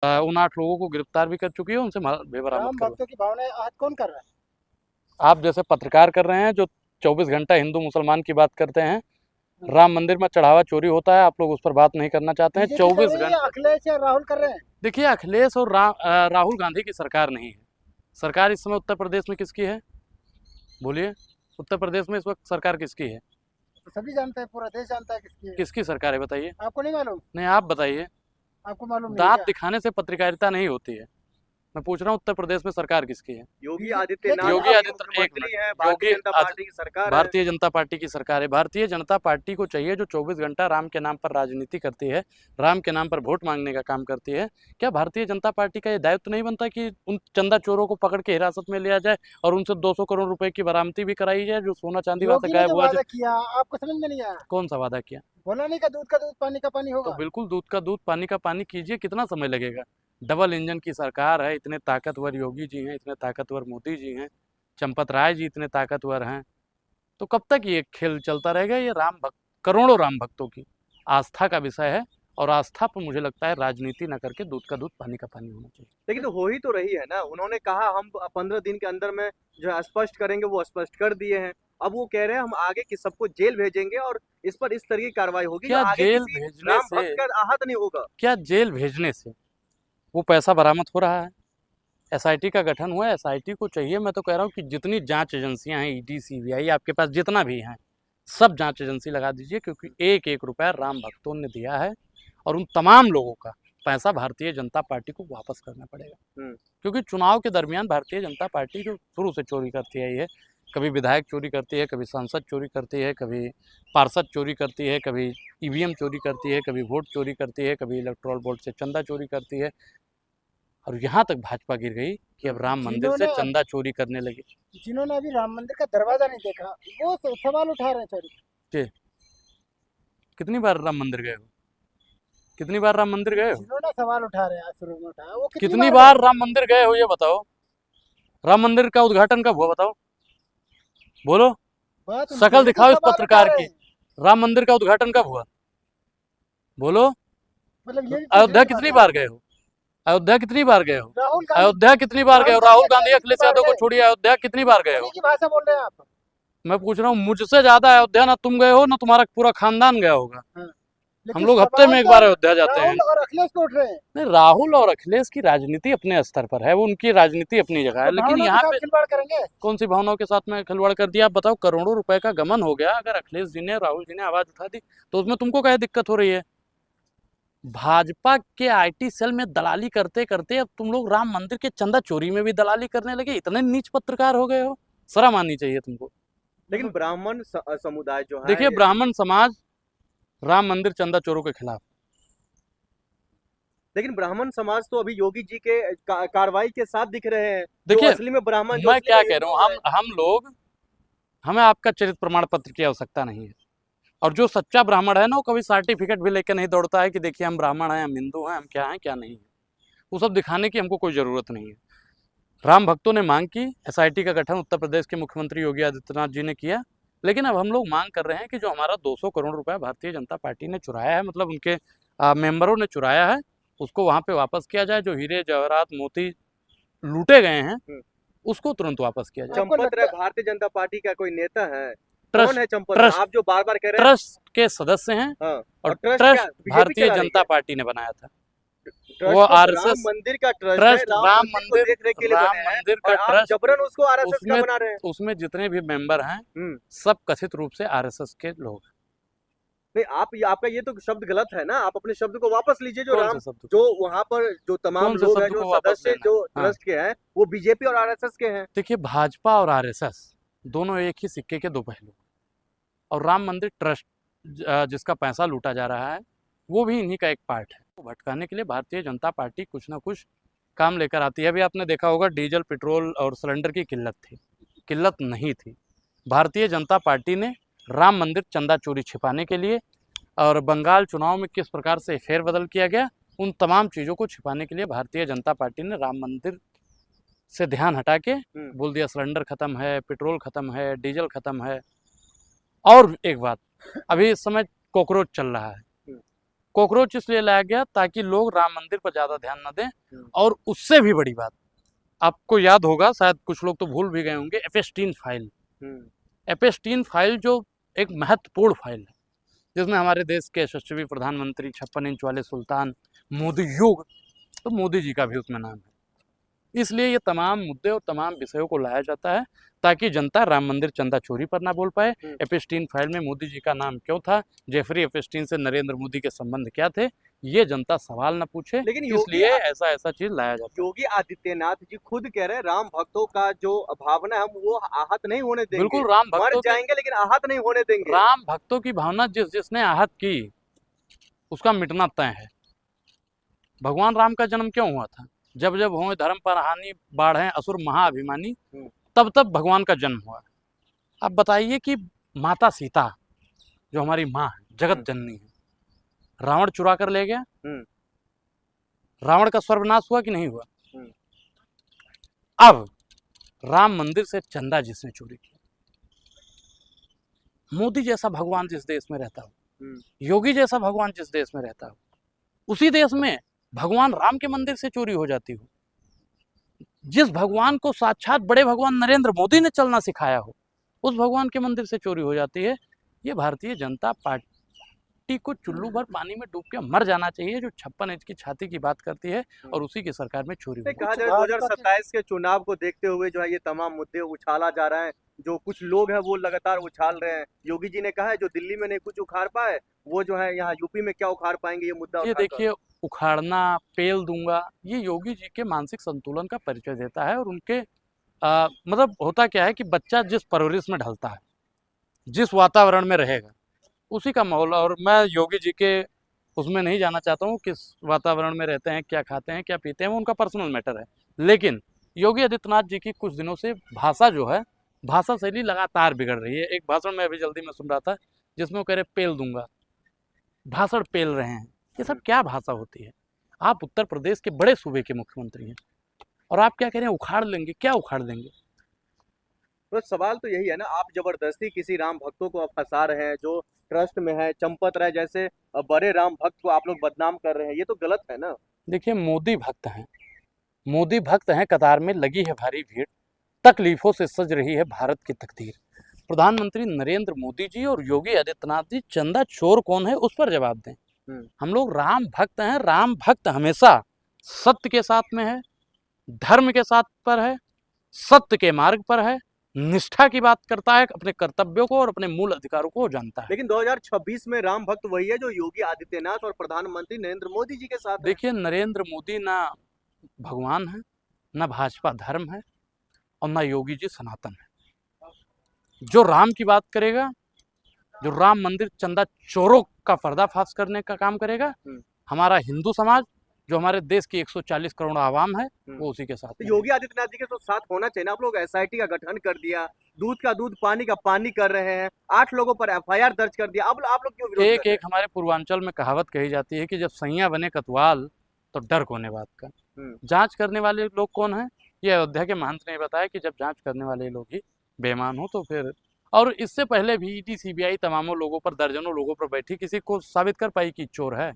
उन 8 लोगों को गिरफ्तार भी कर चुकी है, उनसे माल भी बरामद राम करवा। भक्तों की भावनाएं आहत कौन कर रहा है? आप जैसे पत्रकार कर रहे हैं जो 24 घंटा हिंदू मुसलमान की बात करते हैं, हम्म। राम मंदिर में चढ़ावा चोरी होता है, आप लोग उस पर बात नहीं करना चाहते हैं। बीजेपी कर 24 रही है या घंटे अखिलेश या राहुल कर रहे हैं? देखिए, अखिलेश और राहुल गांधी की सरकार नहीं है। सरकार इस समय उत्तर प्रदेश में किसकी है? बोलिए, उत्तर प्रदेश में इस वक्त सरकार किसकी है? तो सभी जानते हैं, पूरा देश जानता है किसकी है। किसकी सरकार है बताइए? आपको नहीं मालूम? नहीं, आप बताइए। आपको मालूम नहीं है दांत क्या? दिखाने से पत्रकारिता नहीं होती है। मैं पूछ रहा हूँ उत्तर प्रदेश में सरकार किसकी है? योगी लेकिन आदित्यनाथ योगी जी आदित्य एक मुख्यमंत्री मिनट हैं, योगी भारतीय जनता पार्टी की सरकार है। भारतीय जनता पार्टी की सरकार है। भारतीय जनता पार्टी को चाहिए जो 24 घंटा राम के नाम पर राजनीति करती है, राम के नाम पर वोट मांगने का काम करती है। क्या भारतीय जनता पार्टी का ये दायित्व नहीं बनता कि उन चंदा चोरों को पकड़ के हिरासत में लिया जाए और उनसे 200 करोड़ रुपए की बरामदी भी कराई जाए, जो सोना चांदी वहां से योगी ने गायब जो हुआ? वादा किया आपको समझ में नहीं आया? कौन सा वादा किया? बोला नहीं का दूध पानी का पानी तो होगा। बिल्कुल दूध का दूध पानी का पानी कीजिए, कितना समय लगेगा? डबल इंजन की सरकार है, इतने ताकतवर योगी जी हैं, इतने ताकतवर मोदी जी हैं, चंपत राय जी इतने ताकतवर हैं, तो कब तक ये खेल चलता रहेगा? ये करोड़ों राम भक्तों की आस्था का विषय है, और आस्था पर मुझे लगता है राजनीति न करके दूध का दूध पानी का पानी होना चाहिए। लेकिन तो हो ही तो रही है ना, उन्होंने कहा हम 15 दिन के अंदर में जो है स्पष्ट करेंगे, वो स्पष्ट कर दिए हैं। अब वो कह रहे हैं हम आगे की सबको जेल भेजेंगे और इस पर इस तरह की कार्रवाई होगी जो क्या आगे जेल किसी भेजने राम से भक्त का आहत नहीं होगा। क्या जेल भेजने से वो पैसा बरामद हो रहा है? एसआईटी का गठन हुआ है, एसआईटी को चाहिए, मैं तो कह रहा हूँ कि जितनी जांच एजेंसियां हैं, ईडी सीबीआई आपके पास जितना भी हैं, सब जांच एजेंसी लगा दीजिए, क्योंकि एक एक रुपया राम भक्तों ने दिया है, और उन तमाम लोगों का पैसा भारतीय जनता पार्टी को वापस करना पड़ेगा। क्योंकि चुनाव के दरमियान भारतीय जनता पार्टी जो शुरू से चोरी करती आई है, कभी विधायक चोरी करती है, कभी सांसद चोरी करती है, कभी पार्षद चोरी करती है, कभी ईवीएम चोरी करती है, कभी वोट चोरी करती है, कभी इलेक्ट्रॉल बोर्ड से चंदा चोरी करती है, और यहाँ तक भाजपा गिर गई कि अब राम मंदिर से चंदा चोरी करने लगी। जिन्होंने अभी राम मंदिर का दरवाजा नहीं देखा वो सवाल उठा रहे हैं चोरी के कितनी बार राम मंदिर गए हो? कितनी बार राम मंदिर गए हो? जिन्होंने सवाल उठा रहे हैं, आज शुरू में उठाया, वो कितनी बार राम मंदिर गए हो ये बताओ? राम मंदिर का उद्घाटन कब हुआ बताओ? बोलो, शकल दिखाओ इस पत्रकार की। राम मंदिर का उद्घाटन कब हुआ? बोलो। मतलब अयोध्या कितनी बार गए हो? अयोध्या कितनी बार गए हो? राहुल अयोध्या कितनी बार गए हो? राहुल गांधी अखिलेश यादव को छोड़िए, अयोध्या कितनी बार गए हो? की भाषा बोल रहे हैं आप? मैं पूछ रहा हूँ, मुझसे ज्यादा अयोध्या ना तुम गए हो ना तुम्हारा पूरा खानदान गया होगा। हम लोग हफ्ते में एक बार अयोध्या जाते हैं। और अखिलेश को उठ रहे हैं। नहीं, राहुल और अखिलेश की राजनीति अपने स्तर पर है, वो उनकी राजनीति अपनी जगह है, लेकिन यहाँ पे खिलवाड़ करेंगे। कौन सी भावनाओं के साथ में खिलवाड़ कर दिया? आप बताओ, करोड़ों रुपए का गमन हो गया, अगर अखिलेश जी ने, राहुल जी ने आवाज उठा दी तो उसमें तुमको क्या दिक्कत हो रही है? भाजपा के आईटी सेल में दलाली करते करते अब तुम लोग राम मंदिर के चंदा चोरी में भी दलाली करने लगे, इतने नीच पत्रकार हो गए हो, शर्म आनी चाहिए तुमको। लेकिन ब्राह्मण समुदाय जो है, देखिए, ब्राह्मण समाज राम मंदिर चंदा चोरों के खिलाफ, लेकिन ब्राह्मण समाज तो अभी योगी जी के कार्रवाई के साथ दिख रहे हैं। देखिए असली में ब्राह्मण, मैं क्या कह रहा हूँ, हम लोग, हमें आपका चरित्र प्रमाण पत्र की आवश्यकता नहीं है, और जो सच्चा ब्राह्मण है ना, वो कभी सर्टिफिकेट भी लेकर नहीं दौड़ता है कि देखिए हम ब्राह्मण हैं, हम हिंदू हैं, हम क्या हैं क्या नहीं है। वो सब दिखाने की हमको कोई ज़रूरत नहीं है। राम भक्तों ने मांग की, एसआईटी का गठन उत्तर प्रदेश के मुख्यमंत्री योगी आदित्यनाथ जी ने किया, लेकिन अब हम लोग मांग कर रहे हैं कि जो हमारा 200 करोड़ रुपया भारतीय जनता पार्टी ने चुराया है, मतलब उनके मेंबरों ने चुराया है, उसको वहाँ पे वापस किया जाए। जो हीरे जवाहरात मोती लूटे गए हैं उसको तुरंत वापस किया जाए। चंपत राय भारतीय जनता पार्टी का कोई नेता है? ट्रस्ट, कौन है चंपत राय? आप जो बार बार कह रहे हैं ट्रस्ट के सदस्य हैं। हाँ, और ट्रस्ट भारतीय जनता पार्टी ने बनाया था। वो आरएसएस राम मंदिर का ट्रस्ट, राम मंदिर देखने के लिए का ट्रस्ट, जबरन उसको आरएसएस का बना रहे हैं। उसमें जितने भी मेंबर हैं सब कथित रूप से आरएसएस के लोग। नहीं, आपका ये तो शब्द गलत है ना, आप अपने शब्द को वापस लीजिए। जो वहाँ पर जो तमाम लोग हैं, जो सदस्य जो ट्रस्ट के हैं, वो बीजेपी और आरएसएस के हैं। देखिए, भाजपा और आरएसएस दोनों एक ही सिक्के के दो पहलू, और राम मंदिर ट्रस्ट जिसका पैसा लूटा जा रहा है वो भी इन्हीं का एक पार्ट है। तो भटकाने के लिए भारतीय जनता पार्टी कुछ ना कुछ काम लेकर आती है। अभी आपने देखा होगा, डीजल पेट्रोल और सिलेंडर की किल्लत थी, किल्लत नहीं थी। भारतीय जनता पार्टी ने राम मंदिर चंदा चोरी छिपाने के लिए और बंगाल चुनाव में किस प्रकार से फेरबदल किया गया, उन तमाम चीज़ों को छिपाने के लिए भारतीय जनता पार्टी ने राम मंदिर से ध्यान हटा के बोल दिया सिलेंडर खत्म है, पेट्रोल खत्म है, डीजल खत्म है। और एक बात, अभी इस समय कॉकरोच चल रहा है, कॉकरोच इसलिए लाया गया ताकि लोग राम मंदिर पर ज्यादा ध्यान न दें। और उससे भी बड़ी बात, आपको याद होगा, शायद कुछ लोग तो भूल भी गए होंगे, एपेस्टीन फाइल। एपेस्टीन फाइल जो एक महत्वपूर्ण फाइल है, जिसमें हमारे देश के यशस्वी प्रधानमंत्री 56 इंच वाले सुल्तान मोदी युग, तो मोदी जी का भी उसमें नाम है। इसलिए ये तमाम मुद्दे और तमाम विषयों को लाया जाता है ताकि जनता राम मंदिर चंदा चोरी पर ना बोल पाए। एपेस्टीन फाइल में मोदी जी का नाम क्यों था, जेफरी एपेस्टीन से नरेंद्र मोदी के संबंध क्या थे, ये जनता सवाल न पूछे, लेकिन इसलिए ऐसा चीज लाया जाता है। योगी आदित्यनाथ जी खुद कह रहे हैं राम भक्तों का जो भावना है हम वो आहत नहीं होने देंगे। बिल्कुल, राम मर भक्तों जाएंगे लेकिन आहत नहीं होने देंगे। राम भक्तों की भावना जिसने आहत की उसका मिटना तय है। भगवान राम का जन्म क्यों हुआ था? जब जब हुए धर्म पर हानि बाढ़ असुर महाअभिमानी, तब तब भगवान का जन्म हुआ। अब बताइए कि माता सीता जो हमारी माँ है, जगत जननी है, रावण चुरा कर ले गया, रावण का सर्वनाश हुआ कि नहीं हुआ? अब राम मंदिर से चंदा जिसने चोरी किया, मोदी जैसा भगवान जिस देश में रहता हो, योगी जैसा भगवान जिस देश में रहता हो, उसी देश में भगवान राम के मंदिर से चोरी हो जाती हो। जिस भगवान को साक्षात बड़े भगवान नरेंद्र मोदी ने चलना सिखाया हो, उस भगवान के मंदिर से चोरी हो जाती है। ये भारतीय जनता पार्टी को चुल्लू भर पानी में डूब के मर जाना चाहिए, जो 56 इंच की छाती की बात करती है और उसी की सरकार में चोरी हो। कहा जाए 2027 के चुनाव को देखते हुए जो है ये तमाम मुद्दे उछाला जा रहा है, जो कुछ लोग हैं वो लगातार उछाल रहे हैं। योगी जी ने कहा है जो दिल्ली में नहीं कुछ उखाड़ पाए वो जो है यहाँ यूपी में क्या उखाड़ पाएंगे, ये मुद्दा ये देखिए, उखाड़ना, पेल दूंगा, ये योगी जी के मानसिक संतुलन का परिचय देता है। और उनके मतलब होता क्या है कि बच्चा जिस परवरिश में ढलता है, जिस वातावरण में रहेगा, उसी का माहौल। और मैं योगी जी के उसमें नहीं जाना चाहता हूँ किस वातावरण में रहते हैं, क्या खाते हैं, क्या पीते हैं, वो उनका पर्सनल मैटर है। लेकिन योगी आदित्यनाथ जी की कुछ दिनों से भाषा जो है, भाषा शैली लगातार बिगड़ रही है। एक भाषण में अभी जल्दी में सुन रहा था जिसमें वो कह रहे पेल दूंगा, भाषण पेल रहे हैं। ये सब क्या भाषा होती है? आप उत्तर प्रदेश के बड़े सूबे के मुख्यमंत्री हैं और आप क्या कह रहे हैं, उखाड़ लेंगे? क्या उखाड़ देंगे? तो सवाल तो यही है ना, आप जबरदस्ती किसी राम भक्तों को फंसा रहे हैं जो ट्रस्ट में है, चंपत राय जैसे बड़े राम भक्त को आप लोग बदनाम कर रहे हैं, ये तो गलत है ना। देखिए, मोदी भक्त हैं, मोदी भक्त हैं, कतार में लगी है भारी भीड़, तकलीफों से सज रही है भारत की तकदीर। प्रधानमंत्री नरेंद्र मोदी जी और योगी आदित्यनाथ जी चंदा चोर कौन है उस पर जवाब दें। हम लोग राम भक्त हैं। राम भक्त हमेशा सत्य के साथ में है, धर्म के साथ पर है, सत्य के मार्ग पर है, निष्ठा की बात करता है, अपने कर्तव्यों को और अपने मूल अधिकारों को जानता है। लेकिन 2026 में राम भक्त वही है जो योगी आदित्यनाथ और प्रधानमंत्री नरेंद्र मोदी जी के साथ है। देखिए, नरेंद्र मोदी ना भगवान है, ना भाजपा धर्म है, और ना योगी जी सनातन है। जो राम की बात करेगा, जो राम मंदिर चंदा चोरों का पर्दाफाश करने का काम करेगा, हमारा हिंदू समाज जो हमारे देश की 140 करोड़ आवाम है, वो उसी के साथ। तो योगी आदित्यनाथ जी के तो साथ होना चाहिए ना। आप लोग एसआईटी का गठन कर दिया, दूध का दूध पानी का पानी कर रहे हैं, 8 लोगों पर एफआईआर दर्ज कर दिया, अब आप लोग क्यों विरोध कर रहे हैं? एक हमारे पूर्वांचल में कहावत कही जाती है कि जब सैया बने कतवाल तो डर कोने बात का। जांच करने वाले लोग कौन हैं? ये अयोध्या के महंत ने बताया कि जब जांच करने वाले लोग ही बेईमान हो तो फिर। और इससे पहले भी ईडी सीबीआई तमामों लोगों पर, दर्जनों लोगों पर बैठी, किसी को साबित कर पाई कि चोर है?